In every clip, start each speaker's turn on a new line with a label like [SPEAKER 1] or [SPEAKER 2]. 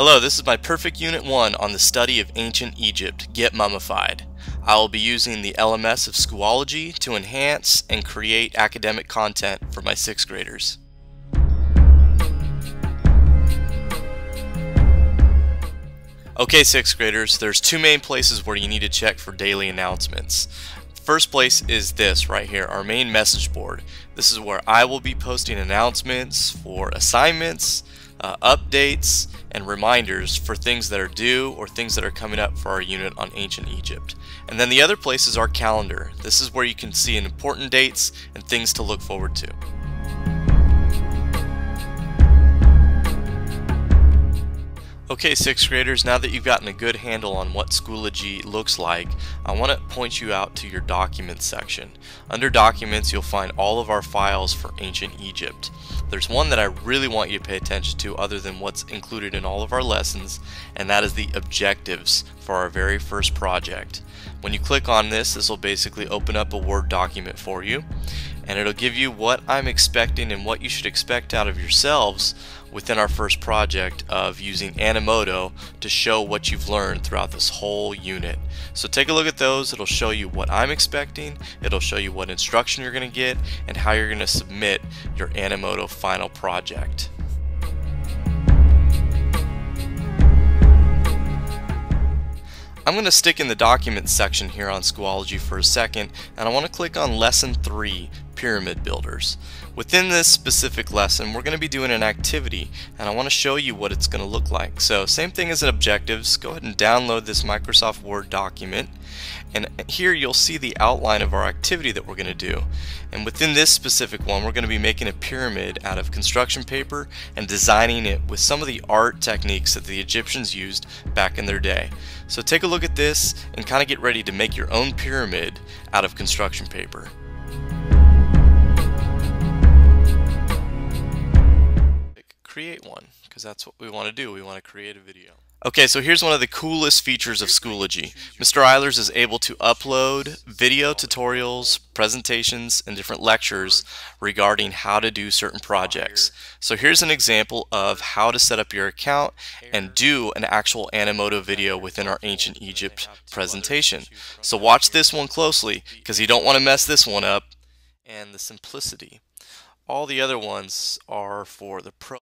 [SPEAKER 1] Hello, this is my perfect Unit 1 on the study of ancient Egypt, Get Mummified. I will be using the LMS of Schoology to enhance and create academic content for my 6th graders. Okay, 6th graders, there's two main places where you need to check for daily announcements. First place is this right here, our main message board. This is where I will be posting announcements for assignments, updates, and reminders for things that are due or things that are coming up for our unit on ancient Egypt. And then the other place is our calendar. This is where you can see important dates and things to look forward to. Okay, 6th graders, now that you've gotten a good handle on what Schoology looks like, I want to point you out to your Documents section. Under Documents, you'll find all of our files for ancient Egypt. There's one that I really want you to pay attention to other than what's included in all of our lessons, and that is the objectives for our very first project. When you click on this, this will basically open up a Word document for you, and it'll give you what I'm expecting and what you should expect out of yourselves within our first project of using Animoto to show what you've learned throughout this whole unit. So take a look at those. It'll show you what I'm expecting, it'll show you what instruction you're going to get, and how you're going to submit your Animoto final project. I'm going to stick in the Documents section here on Schoology for a second, and I want to click on Lesson 3, Pyramid Builders. Within this specific lesson, we're going to be doing an activity, and I want to show you what it's going to look like. So same thing as in objectives, go ahead and download this Microsoft Word document, and here you'll see the outline of our activity that we're going to do. And within this specific one, we're going to be making a pyramid out of construction paper and designing it with some of the art techniques that the Egyptians used back in their day. So take a look at this and kind of get ready to make your own pyramid out of construction paper. Create one, because that's what we want to do. We want to create a video. Okay, so here's one of the coolest features of Schoology. Mr. Eilers is able to upload video tutorials, presentations, and different lectures regarding how to do certain projects. So here's an example of how to set up your account and do an actual Animoto video within our ancient Egypt presentation. So watch this one closely, because you don't want to mess this one up. And the simplicity. All the other ones are for the pro.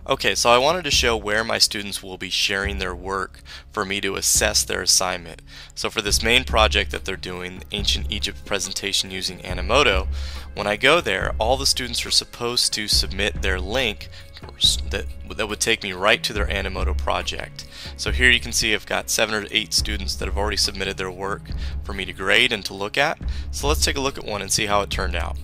[SPEAKER 1] Okay, so I wanted to show where my students will be sharing their work for me to assess their assignment. So for this main project that they're doing, the Ancient Egypt presentation using Animoto, when I go there, all the students are supposed to submit their link that would take me right to their Animoto project. So here you can see I've got 7 or 8 students that have already submitted their work for me to grade and to look at. So let's take a look at one and see how it turned out.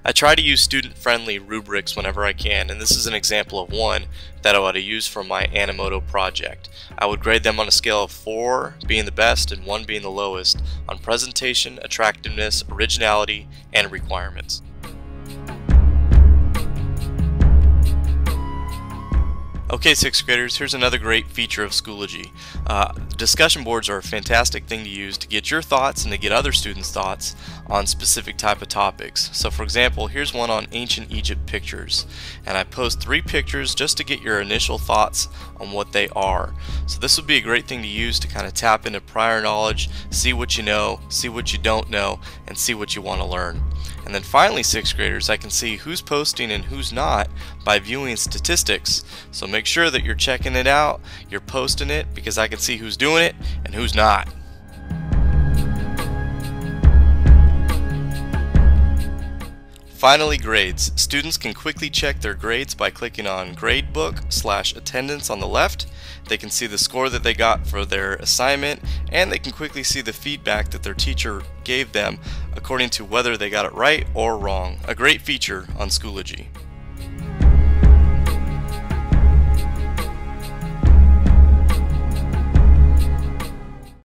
[SPEAKER 1] I try to use student-friendly rubrics whenever I can, and this is an example of one that I would use for my Animoto project. I would grade them on a scale of 4 being the best and 1 being the lowest on presentation, attractiveness, originality, and requirements. Okay, 6th graders, here's another great feature of Schoology. Discussion boards are a fantastic thing to use to get your thoughts and to get other students' thoughts on specific type of topics. So for example, here's one on ancient Egypt pictures, and I post 3 pictures just to get your initial thoughts on what they are. So this would be a great thing to use to kind of tap into prior knowledge, see what you know, see what you don't know, and see what you want to learn. And then finally, 6th graders, I can see who's posting and who's not by viewing statistics. So make sure that you're checking it out, you're posting it, because I can see who's doing it and who's not. Finally, grades. Students can quickly check their grades by clicking on Gradebook/Attendance on the left. They can see the score that they got for their assignment, and they can quickly see the feedback that their teacher gave them according to whether they got it right or wrong. A great feature on Schoology.